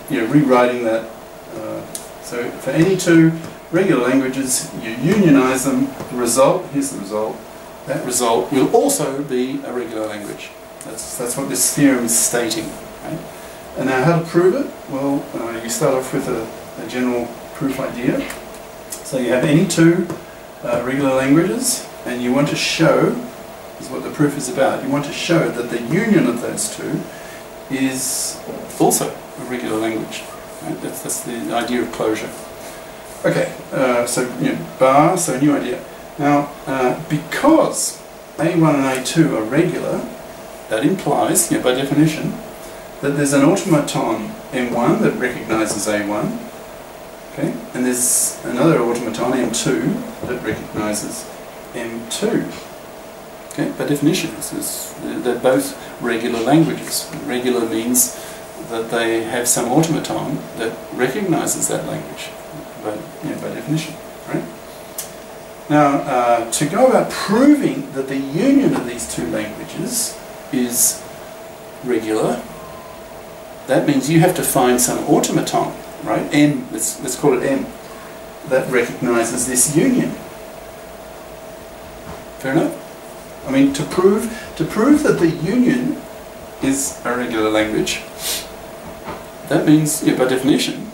rewriting that. So for any two regular languages, you unionize them. The result, here's the result. That result will also be a regular language. That's what this theorem is stating. Right? And now how to prove it? Well, you start off with a general proof idea. So you have any two regular languages, and you want to show, this is what the proof is about, you want to show that the union of those two is also a regular language. Right? That's the idea of closure. Okay, so bar, so a new idea. Now, because A1 and A2 are regular, that implies, by definition, that there's an automaton M1 that recognises A1, okay, and there's another automaton M2 that recognises M2. Okay, by definition, they're both regular languages. Regular means that they have some automaton that recognises that language, by definition, right? Now, to go about proving that the union of these two languages is regular, that means you have to find some automaton, right? M, let's call it M, that recognises this union. Fair enough? I mean, to prove that the union is a regular language, that means, by definition,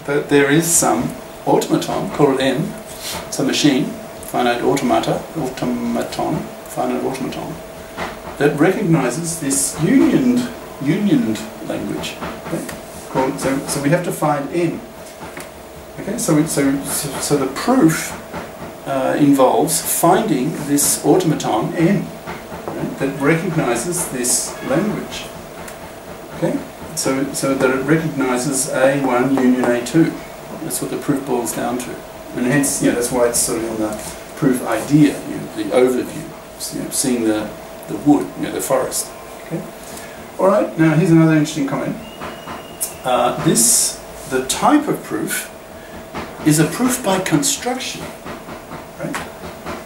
that there is some automaton, call it M, some machine, finite automaton, finite automaton, that recognises this unioned language. Okay? So we have to find M. Okay, so the proof involves finding this automaton M, right, that recognises this language. Okay, so that it recognises A1 union A2. That's what the proof boils down to, and hence that's why it's sort of in the proof idea, the overview, seeing the wood, the forest. Okay. All right. Now here's another interesting comment. The type of proof is a proof by construction. Right?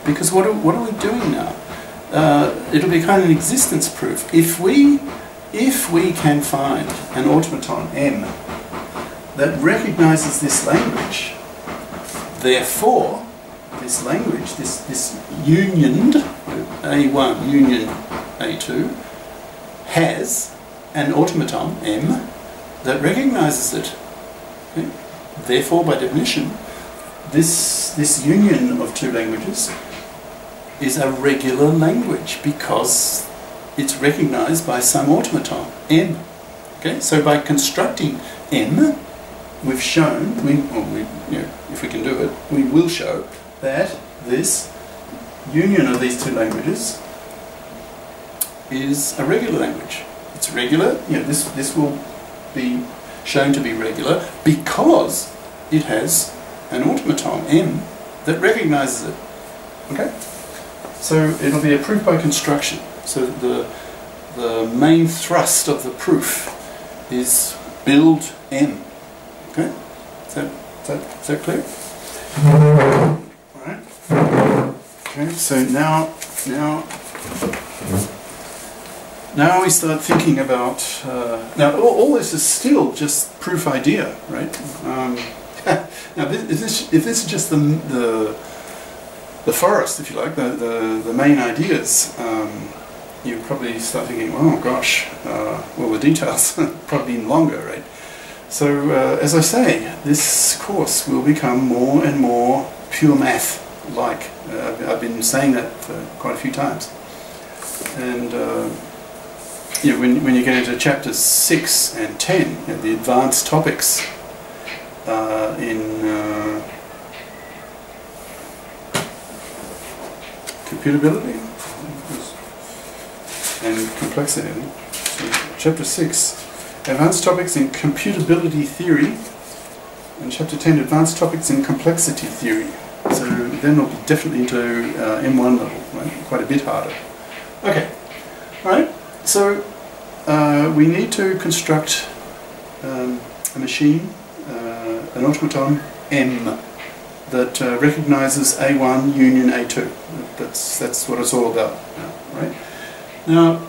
Because what are we doing now? It'll be kind of an existence proof. If we can find an automaton M that recognises this language, therefore this language, this unioned A1 union A2 has an automaton M that recognises it. Okay? Therefore, by definition, this union of two languages is a regular language because it's recognised by some automaton, M. Okay, so by constructing M, we've shown, if we can do it, we will show that this union of these two languages is a regular language. It's regular. This will be shown to be regular because it has an automaton M that recognises it. Okay? So it'll be a proof by construction. So the main thrust of the proof is build M. Okay? Is that clear? Alright. Okay, so now we start thinking about now all this is still just proof idea, right? Now if this is just the forest, if you like, the main ideas, you probably start thinking, oh gosh, well the details probably even longer, right? So as I say, this course will become more and more pure math-like. I've been saying that for quite a few times. And when you get into chapters 6 and 10, the advanced topics in computability and complexity. So chapter 6, advanced topics in computability theory, and chapter 10, advanced topics in complexity theory. So then we'll be definitely into M1 level, right? Quite a bit harder. Okay, all right. So we need to construct a machine, an automaton M, that recognises A1 union A2. That's what it's all about, right? Now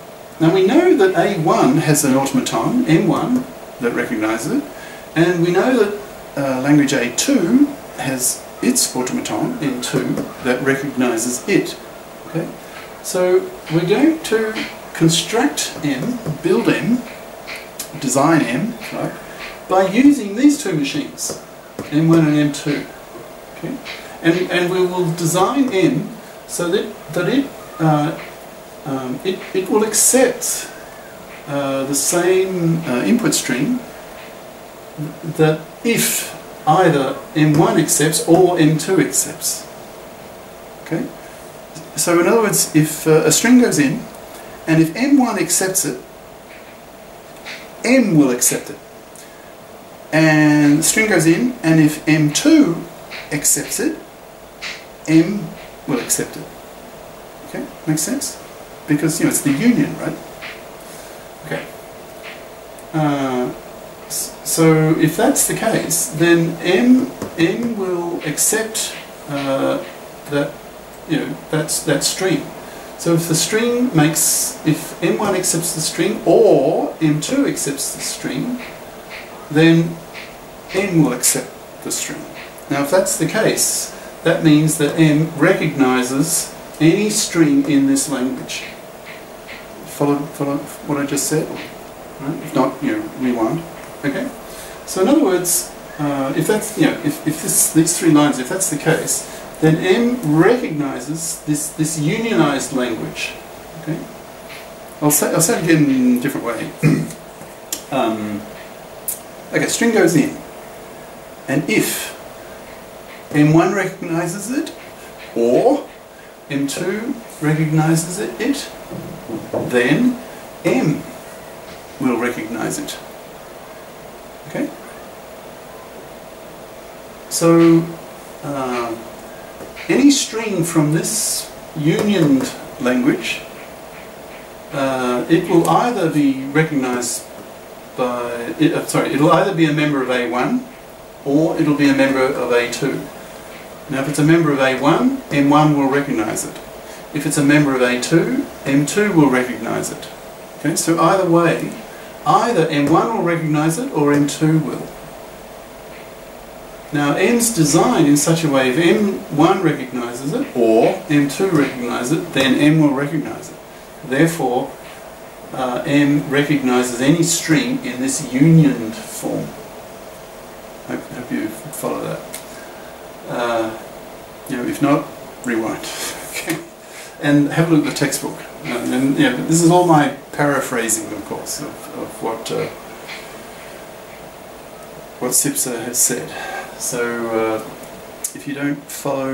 we know that A1 has an automaton M1 that recognises it, and we know that language A2 has its automaton, M2, that recognises it. Okay? So we're going to construct M, build M, design M, right, by using these two machines, M1 and M2. Okay? And we will design M so that it will accept the same input stream that if either M1 accepts or M2 accepts. Okay? So in other words, if a string goes in, and if M1 accepts it, M will accept it. And the string goes in, and if M2 accepts it, M will accept it. Okay? Makes sense? Because, you know, it's the union, right? Okay. So if that's the case, then M will accept that, you know, that string. So if the string if M1 accepts the string or M2 accepts the string, then M will accept the string. Now if that's the case, that means that M recognises any string in this language. Follow what I just said? Right? If not, you know, rewind. Okay? So in other words, if that's, you know, if these three lines, if that's the case, then M recognises this unionised language. Okay? I'll say it again in a different way. Okay, string goes in, and if M1 recognises it, or M2 recognises it, then M will recognise it. Okay? So any string from this unioned language, it will either be recognised by, it'll either be a member of A1 or it'll be a member of A2. Now if it's a member of A1, M1 will recognise it. If it's a member of A2, M2 will recognise it. Okay, so either way, either M1 will recognise it or M2 will. Now M's designed in such a way, if M1 recognises it or M2 recognises it, then M will recognise it. Therefore, M recognises any string in this unioned form. I hope you follow that. You know, if not, rewind. Okay. And have a look at the textbook. And yeah, this is all my paraphrasing, of course, of what Sipser has said. So if you don't follow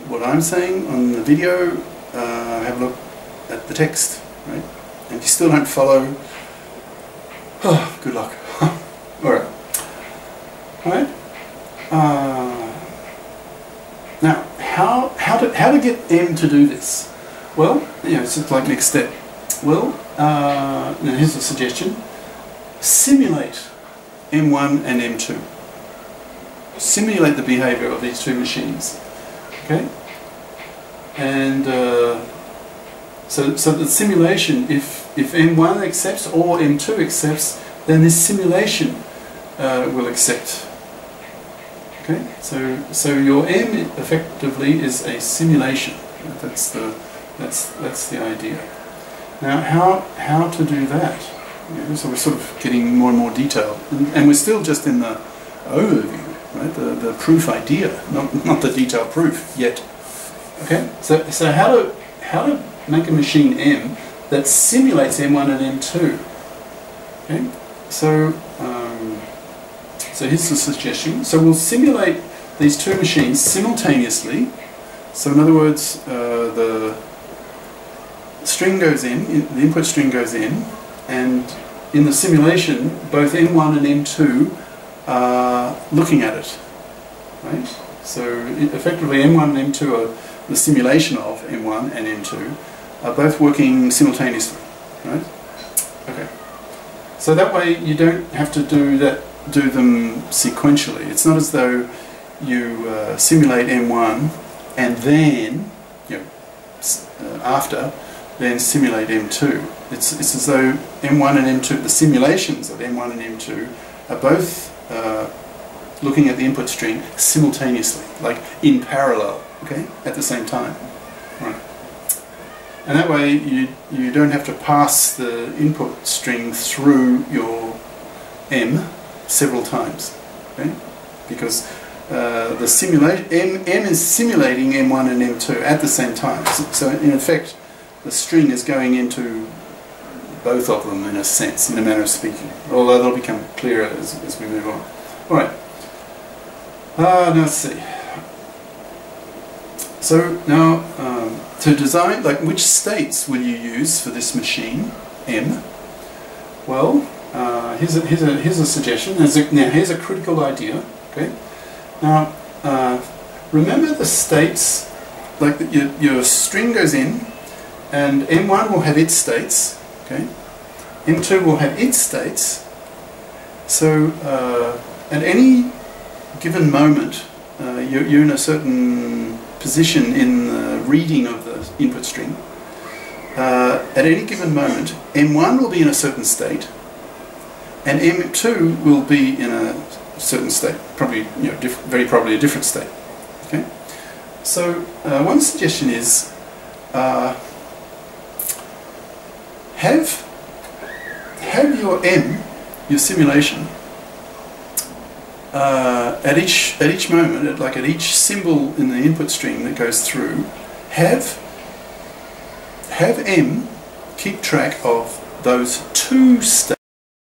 what I'm saying on the video, have a look at the text, right? And if you still don't follow, oh, good luck. Alright. Alright. Now, how to get M to do this? Well, you know, it's like next step. Well, now here's a suggestion. Simulate M1 and M2. Simulate the behaviour of these two machines. Okay? And so the simulation, if M1 accepts or M2 accepts, then this simulation will accept. Okay? So your M effectively is a simulation. That's the idea. Now how to do that? You know, so we're sort of getting more and more detailed, and we're still just in the overview, right? The proof idea, not the detailed proof yet. Okay. So how to make a machine M that simulates M1 and M2? Okay. So here's the suggestion. So we'll simulate these two machines simultaneously. So in other words, the string goes in, the input string goes in, and in the simulation, both M1 and M2 are looking at it, right? So effectively, M1 and M2 are the simulation of M1 and M2 are both working simultaneously, right? Okay. So that way, you don't have to do them sequentially. It's not as though you simulate M1 and then, you know, after, then simulate M2. it's as though M1 and M2, the simulations of M1 and M2, are both looking at the input string simultaneously, like in parallel, okay, at the same time. Right. And that way you don't have to pass the input string through your M several times, okay? Because M is simulating M1 and M2 at the same time. So in effect, the string is going into both of them in a sense, in a manner of speaking. Although that'll become clearer as we move on. All right. Now let's see. So now to design, like, which states will you use for this machine M? Well, here's a suggestion. Now here's a critical idea. Okay. Now remember the states, like your string goes in, and M1 will have its states. Okay. M2 will have its states. So at any given moment, you're in a certain position in the reading of the input string. At any given moment, M1 will be in a certain state, and M2 will be in a certain state, probably, very probably a different state. Okay. So one suggestion is have your M, your simulation, at each moment, at each symbol in the input string that goes through, have M keep track of those two states.